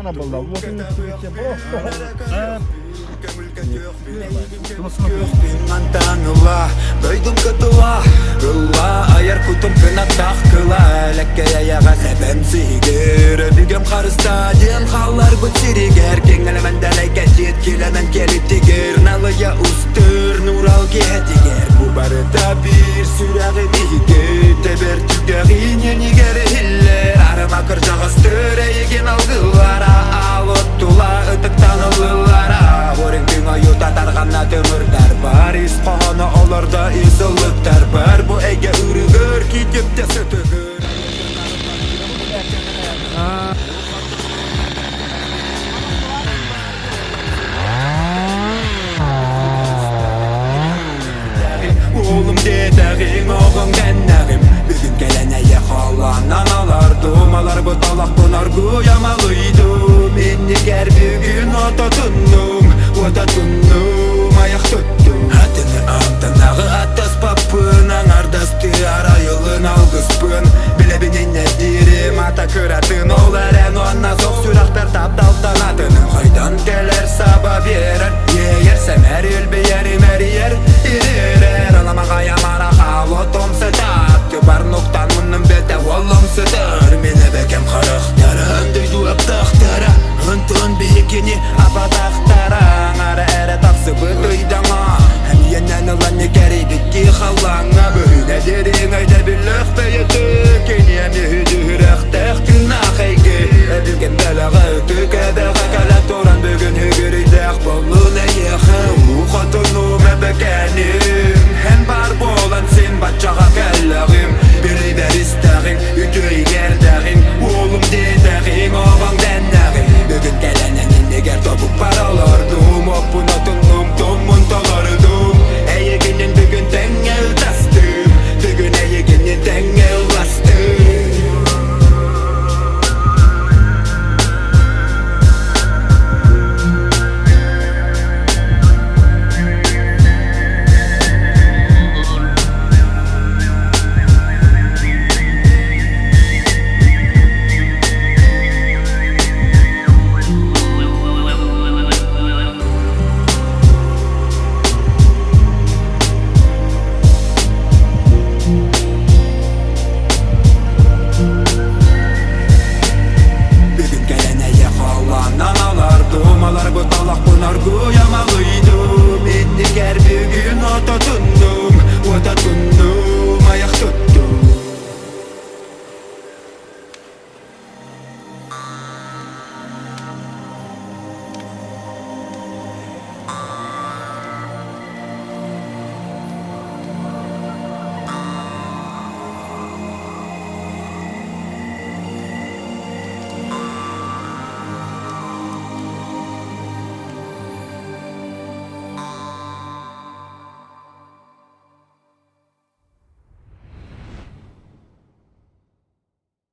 ана балда. Вот это вообще просто. Антаныла, дойдum кытыла, ылла, аяр кутым кына тахкыла, лекке аяга себен сигер, бигем карыста, дем халлар бутсиригер, кеңелемен далайка жет келемен келип тигер, налыя устыр, нурал кетигер, бу барыта бир сүрәгы биге, тебер түгәги ненигер хиллер, арыма кыр жагыстыр, эйген алгылара, алып тула, ытык танылылара, ореңдин аюта тарганна төмүрдәр бар, ис каганы аларда изылыктар бар, бу эйге үрүгөр, китеп те сөтөгөр. Oğlum dedəğin, oğun dənnəğim, bugün gələn əyə xalandan alardım, alar bu talaq donar quyamalıydım, inni gər bugün ota tunnum, ayaq tuttum. Adını amtanağı attas papın, anardastı arayılın algıspın, bilebinin nedirim, ata köratın olar, en ona soq süraqtar tapdaltan adının, qaydan gələr saba verər.